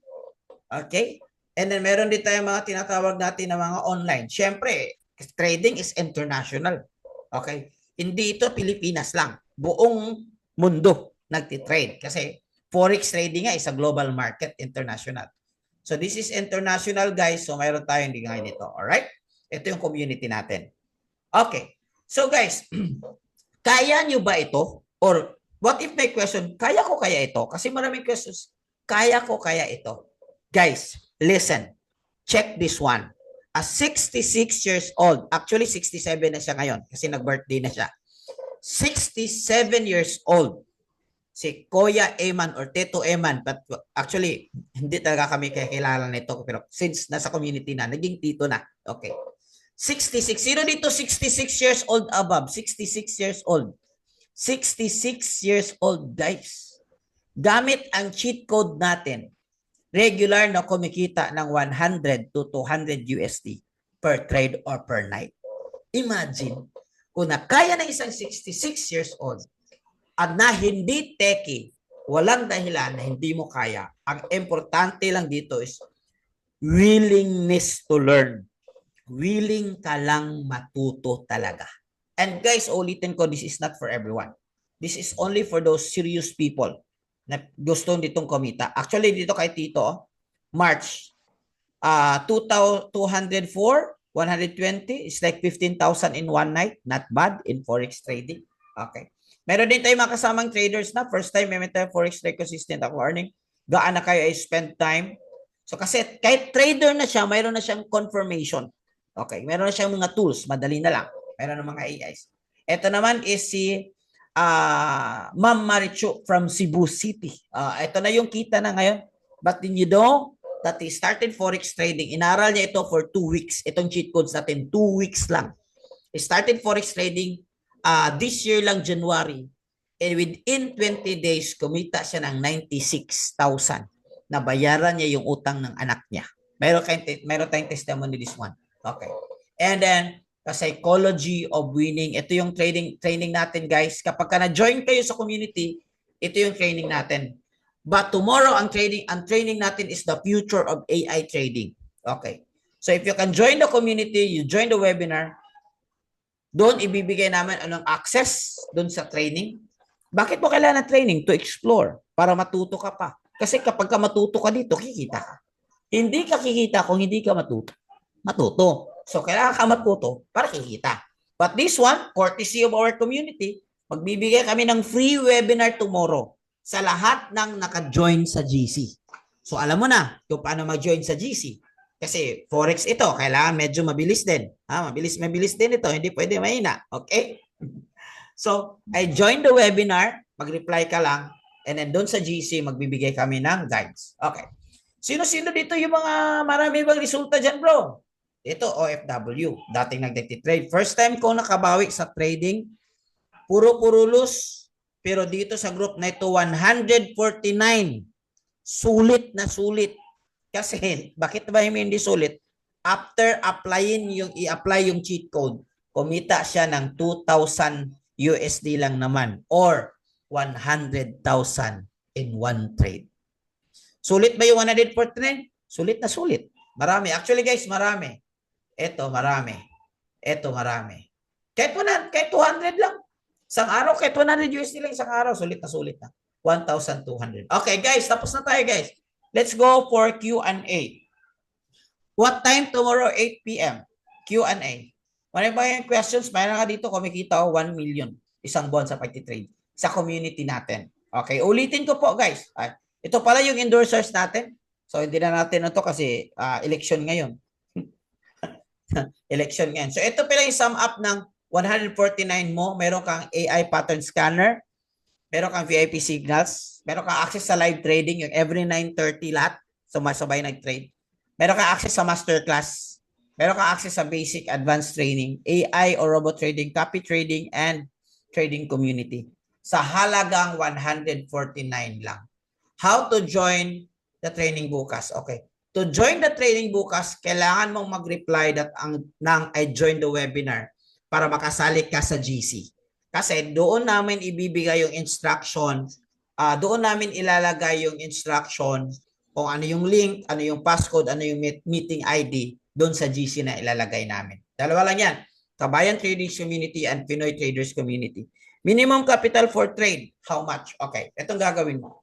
Okay? And then meron din tayong mga tinatawag natin na mga online. Siyempre, trading is international. Okay? Hindi ito Pilipinas lang. Buong mundo nagtitrade. Kasi Forex trading nga is a global market, international. So this is international guys. So mayroon tayong hindi ngayon dito. Alright? Ito yung community natin. Okay. So guys, kaya nyo ba ito? Or what if may question, kaya ko kaya ito? Kasi maraming questions. Kaya ko kaya ito? Guys, listen. Check this one. A 66 years old, actually 67 na siya ngayon kasi nag-birthday na siya. 67 years old. Si Kuya Eman or Tito Eman, but actually, hindi talaga kami kakilala nito. Pero since nasa community na, naging tito na. Okay. 66. Sino dito 66 years old above? 66 years old. 66 years old, guys. Gamit ang cheat code natin, regular na kumikita ng 100 to 200 USD per trade or per night. Imagine, kung nakaya ng isang 66 years old at na hindi techie, walang dahilan na hindi mo kaya. Ang importante lang dito is willingness to learn. Willing ka lang matuto talaga. And guys, ulitin ko, this is not for everyone. This is only for those serious people na gusto ditong kumita. Actually, dito kay Tito, March, 204, 120 is like 15,000 in one night. Not bad in Forex trading. Okay. Meron din tayong mga kasamang traders na first time may tayo Forex trade consistent ako earning. Gaan na kayo ay spend time. So kasi kahit trader na siya, mayroon na siyang confirmation. Okay, meron na siyang mga tools, madali na lang. Meron na mga AIs. Ito naman is si Ma'am Marichu from Cebu City. Ito na yung kita na ngayon. But did you know that he started Forex trading? Inaral niya ito for 2 weeks. Itong cheat codes natin, 2 weeks lang. He started Forex trading this year lang, January. And within 20 days, kumita siya ng 96,000. Nabayaran niya yung utang ng anak niya. Meron tayong testimony this one. Okay. And then, the psychology of winning. Ito yung training natin, guys. Kapag ka na-join kayo sa community, ito yung training natin. But tomorrow, ang training natin is the future of AI trading. Okay. So if you can join the community, you join the webinar, doon ibibigay namin anong access doon sa training. Bakit mo kailangan ng training? To explore, para matuto ka pa. Kasi kapag ka matuto ka dito, kikita ka. Hindi ka kikita kung hindi ka matuto. So, kailangan ka matuto para kikita. But this one, courtesy of our community, magbibigay kami ng free webinar tomorrow sa lahat ng naka-join sa GC. So, alam mo na kung paano mag-join sa GC. Kasi Forex ito, kailangan medyo mabilis din. Mabilis din ito. Hindi pwede mahina. Okay? So, I joined the webinar. Mag-reply ka lang. And then doon sa GC, magbibigay kami ng guides. Okay. Sino-sino dito yung mga marami bang resulta dyan, bro? Ito, OFW. Dating nag-trade. First time ko nakabawi sa trading. Puro lose. Pero dito sa group na ito, 149. Sulit na sulit. Kasi, bakit ba hindi sulit? After i-apply yung cheat code, kumita siya ng 2,000 USD lang naman. Or 100,000 in one trade. Sulit ba yung 149? Sulit na sulit. Marami. Actually guys, marami. Ito, marami. Kahit 200 lang. Isang araw, kahit 100 USD lang isang araw, sulit na. 1,200. Okay guys, tapos na tayo guys. Let's go for Q&A. What time tomorrow? 8 p.m. Q&A. Marami ba yung questions? Mayroon ka dito, kumikita ako 1 million. Isang buwan sa pagtitrade. Sa community natin. Okay, ulitin ko po guys. Ito pala yung endorsers natin. So, hindi na natin ito kasi election ngayon. Election ngayon. So, ito pala yung sum up ng 149 mo. Meron kang AI pattern scanner. Meron kang VIP signals. Meron kang access sa live trading. Yung every 9:30 lahat. Sumasabay nag-trade. Meron kang access sa masterclass. Meron kang access sa basic advanced training. AI or robot trading, copy trading, and trading community. Sa halagang 149 lang. How to join the training bukas? Okay. To join the training bukas, kailangan mong mag-reply ng I joined the webinar para makasali ka sa GC. Kasi doon namin ibibigay yung instruction, doon namin ilalagay yung instruction kung ano yung link, ano yung passcode, ano yung meeting ID doon sa GC na ilalagay namin. Dalawa lang yan. Kabayan Traders Community and Pinoy Traders Community. Minimum capital for trade. How much? Okay. Itong gagawin mo.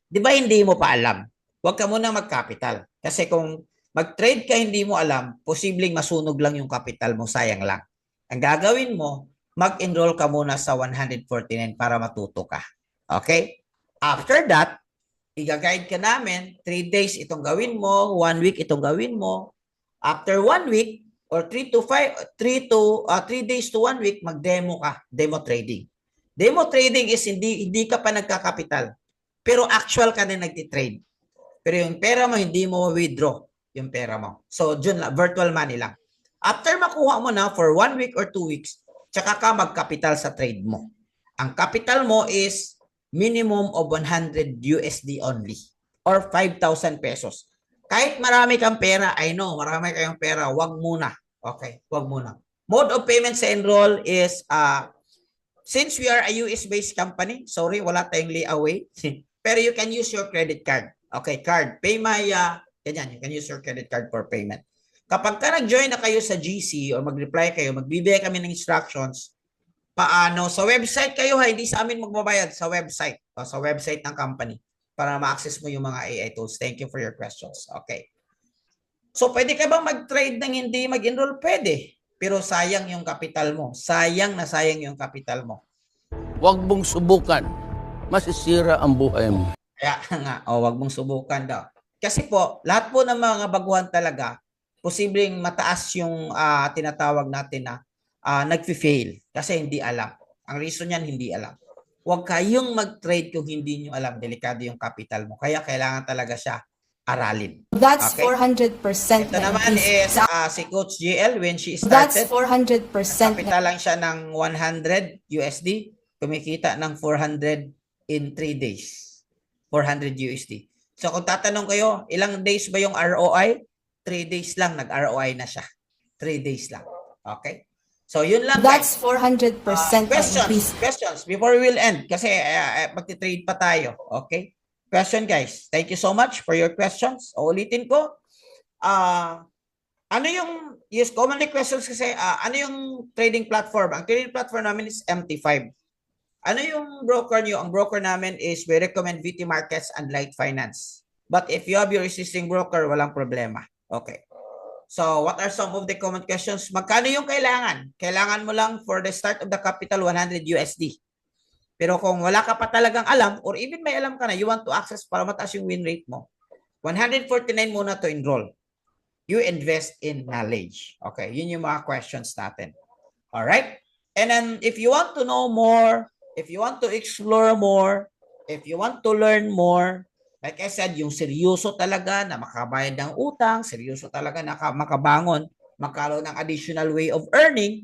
Di ba hindi mo pa alam? Huwag ka muna mag-capital. Kasi kung mag-trade ka hindi mo alam, posibleng masunog lang yung capital mo, sayang lang. Ang gagawin mo, mag-enroll ka muna sa 149 para matuto ka. Okay? After that, i-guide ka namin, 3 days itong gawin mo, 1 week itong gawin mo. After 1 week, or 3 days to 1 week, mag-demo ka, demo trading. Demo trading is hindi ka pa nagka-capital. Pero actual ka na nagtitrade. Pero yung pera mo, hindi mo withdraw yung pera mo. So, dyan lang, virtual money lang. After makuha mo na for 1 week or 2 weeks, tsaka ka mag-capital sa trade mo. Ang capital mo is minimum of 100 USD only or 5,000 pesos. Kahit marami kang pera, I know, marami kayong pera, wag muna. Okay, wag muna. Mode of payment sa enroll is, since we are a US-based company, sorry, wala tayong layaway. Pero you can use your credit card. Okay, card. Pay my, ganyan, you can use your credit card for payment. Kapag ka nag-join na kayo sa GC or mag-reply kayo, magbibigay kami ng instructions, paano, sa website kayo ha, hindi sa amin magbabayad, sa website, o sa website ng company para ma-access mo yung mga AI tools. Thank you for your questions. Okay. So, pwede ka bang mag-trade ng hindi mag-enroll? Pwede. Pero sayang yung capital mo. Sayang yung capital mo. Huwag mong subukan. Masisira ang buhay mo. Kaya nga, wag mong subukan daw. Kasi po, lahat po ng mga baguhan talaga, posibleng mataas yung tinatawag natin na nag-fail kasi hindi alam. Ang reason yan, hindi alam. Huwag kayong mag-trade kung hindi nyo alam. Delikado yung capital mo. Kaya kailangan talaga siya aralin. That's Okay? 400%. Ito naman is si Coach JL when she That's started. 400%. Capital lang siya ng 100 USD. Kumikita ng 400 in 3 days. 400 USD. So kung tatanong kayo, ilang days ba yung ROI? 3 days lang nag-ROI na siya. 3 days lang. Okay? So, yun lang That's guys. 400% increase. Questions before we will end kasi magti-trade pa tayo. Okay? Question guys. Thank you so much for your questions. Uulitin ko. Ano yung, yes, commonly questions kasi, ano yung trading platform? Ang trading platform namin is MT5. Ano yung broker nyo? Ang broker namin is we recommend VT Markets and Light Finance. But if you have your existing broker, walang problema. Okay. So, what are some of the common questions? Magkano yung kailangan? Kailangan mo lang for the start of the capital, 100 USD. Pero kung wala ka pa talagang alam, or even may alam ka na, you want to access para mataas yung win rate mo, 149 muna to enroll. You invest in knowledge. Okay, yun yung mga questions natin. Alright? And then, if you want to know more, if you want to explore more, if you want to learn more, like I said, yung seryoso talaga na makabayad ng utang, seryoso talaga na makabangon, magkaroon ng additional way of earning,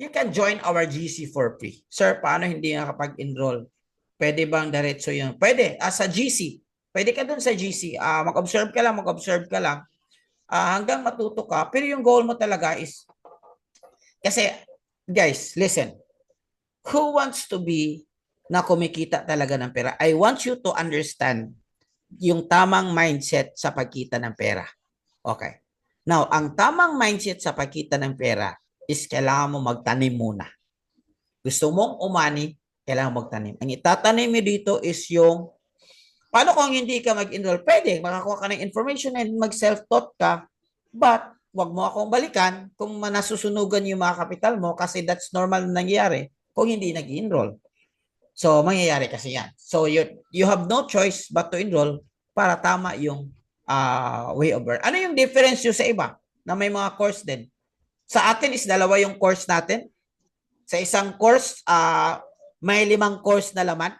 you can join our GC for free. Sir, paano hindi nakapag-enroll? Pwede bang diretso yun? Pwede. Sa GC. Pwede ka dun sa GC. Mag-observe ka lang. Hanggang matuto ka. Pero yung goal mo talaga is, kasi, guys, listen. Who wants to be na kumikita talaga ng pera? I want you to understand yung tamang mindset sa pagkita ng pera. Okay. Now, ang tamang mindset sa pagkita ng pera is kailangan mo magtanim muna. Gusto mong umani, kailangan magtanim. Ang itatanim mo dito is yung, paano kung hindi ka mag-enroll? Pwede, makakuha ka ng information and mag-self-taught ka, but wag mo akong balikan kung nasusunugan yung mga kapital mo kasi that's normal na nangyayari kung hindi nag-enroll. So, mangyayari kasi yan. So, you have no choice but to enroll para tama yung way of earn. Ano yung difference yun sa iba na may mga course din? Sa atin is dalawa yung course natin. Sa isang course, may 5 course na laman.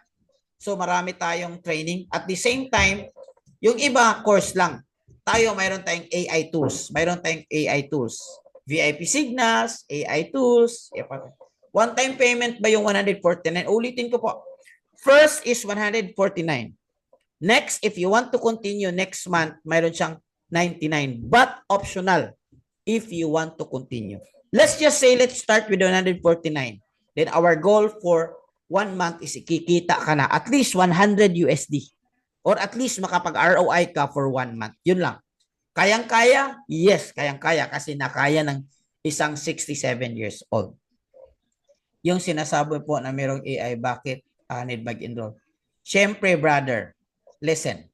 So, marami tayong training. At the same time, yung iba, course lang. Mayroon tayong AI tools. VIP signals, AI tools. One-time payment ba yung 149? Ulitin ko po. First is 149. Next, if you want to continue next month, mayroon siyang 99. But optional if you want to continue. Let's just say, let's start with 149. Then our goal for 1 month is kikita ka na at least 100 USD. Or at least makapag-ROI ka for 1 month. Yun lang. Kayang-kaya? Yes, kayang-kaya kasi nakaya ng isang 67 years old. Yung sinasabi po na mayroong AI, bakit need mag-enroll? Siyempre, brother, listen.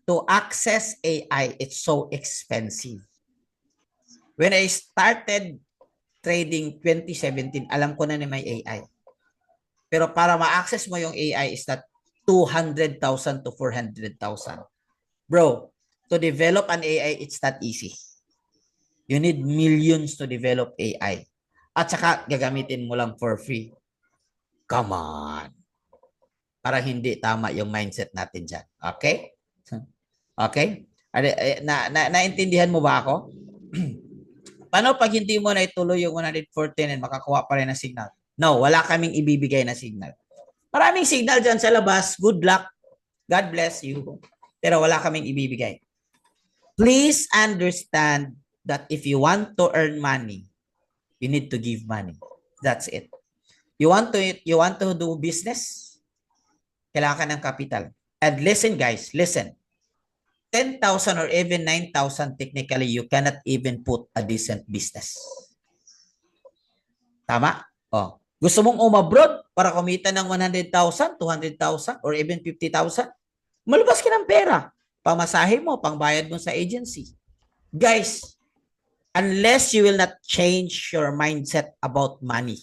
To access AI, it's so expensive. When I started trading 2017, alam ko na may AI. Pero para ma-access mo yung AI is that 200,000 to 400,000. Bro, to develop an AI, it's not easy. You need millions to develop AI. At saka, gagamitin mo lang for free. Come on. Para hindi tama yung mindset natin dyan. Okay? Okay? Naintindihan mo ba ako? Paano pag hindi mo na ituloy yung 114 and makakuha pa rin ng signal? No, wala kaming ibibigay na signal. Maraming signal dyan sa labas. Good luck. God bless you. Pero wala kaming ibibigay. Please understand that if you want to earn money, you need to give money. That's it. You want to do business? Kailangan ka ng capital. And listen guys, listen. 10,000 or even 9,000 technically, you cannot even put a decent business. Tama? Oh. Gusto mong umabroad para kumita ng 100,000, 200,000, or even 50,000? Malabas ka ng pera. Pamasahe mo, pangbayad mo sa agency. Guys, unless you will not change your mindset about money,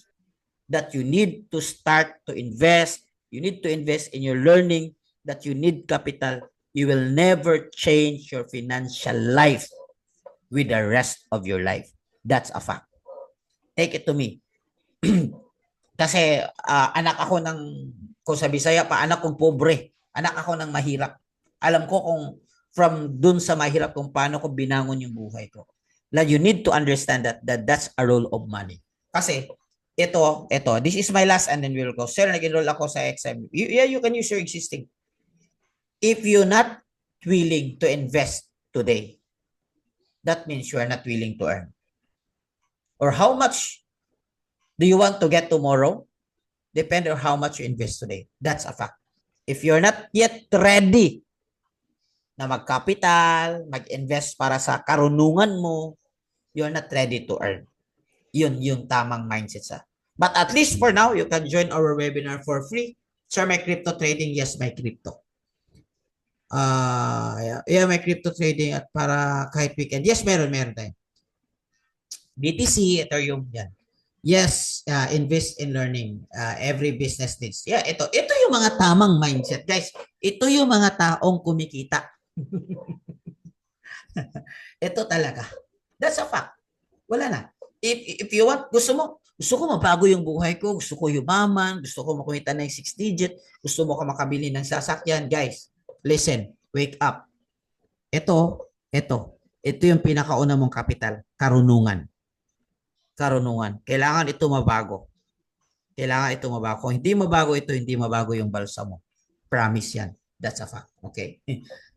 that you need to start to invest, you need to invest in your learning, that you need capital, you will never change your financial life with the rest of your life. That's a fact. Take it to me. Kasi anak ako ng, kung sa Bisaya pa, anak kong pobre. Anak ako ng mahirap. Alam ko kung from dun sa mahirap kung paano ko binangon yung buhay ko. Like you need to understand that that's a role of money. Kasi ito, this is my last and then we'll go. Sir, nag-enroll ako sa XM. You can use your existing. If you're not willing to invest today, that means you are not willing to earn. Or how much Do you want to get tomorrow? Depend on how much you invest today. That's a fact. If you're not yet ready na mag-capital, mag-invest para sa karunungan mo, you're not ready to earn. Yun yung tamang mindset sa. But at least for now, you can join our webinar for free. Sir, may crypto trading? Yes, may crypto. Yeah, may crypto trading at para kahit weekend. Yes, meron tayo. BTC, Ethereum, yan. Yes, invest in learning. Every business needs. Yeah, ito yung mga tamang mindset, guys. Ito yung mga taong kumikita. Ito talaga. That's a fact. Wala na. If you want, gusto ko mabago yung buhay ko, gusto ko yumaman, gusto ko makumita ng 6 digit, gusto mo ka makabili ng sasakyan, guys. Listen, wake up. Ito yung pinakauna mong kapital, karunungan. Kailangan ito mabago. Kung hindi mabago ito, hindi mabago yung balsa mo. Promise yan. That's a fact. Okay?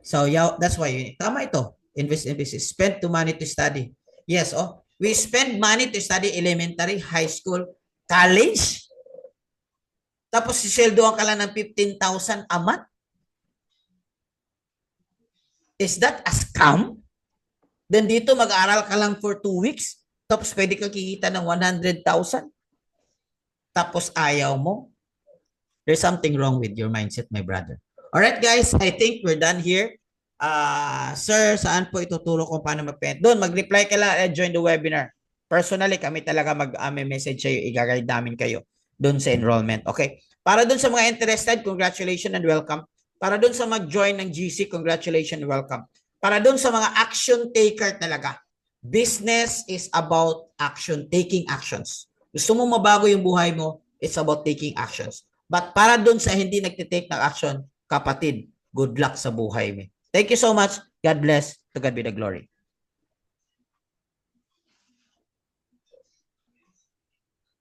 So, yeah, that's why, tama ito. Invest. Spend to money to study. Yes, we spend money to study elementary, high school, college. Tapos siseldoan ka lang ng 15,000 a month. Is that a scam? Then dito mag-aaral ka lang for 2 weeks. Tapos pwede ka kikita ng 100,000. Tapos ayaw mo. There's something wrong with your mindset, my brother. Alright guys, I think we're done here. Sir, saan po ituturo kung paano mag-pent? Doon, mag-reply ka lang and join the webinar. Personally, kami talaga mag-message sa'yo, i-guide namin kayo doon sa enrollment. Okay? Para doon sa mga interested, congratulations and welcome. Para doon sa mag-join ng GC, congratulations and welcome. Para doon sa mga action taker talaga, business is about action, taking actions. Gusto mo mabago yung buhay mo, it's about taking actions. But para doon sa hindi nagtitake ng action, kapatid, good luck sa buhay mo. Thank you so much. God bless. To God be the glory.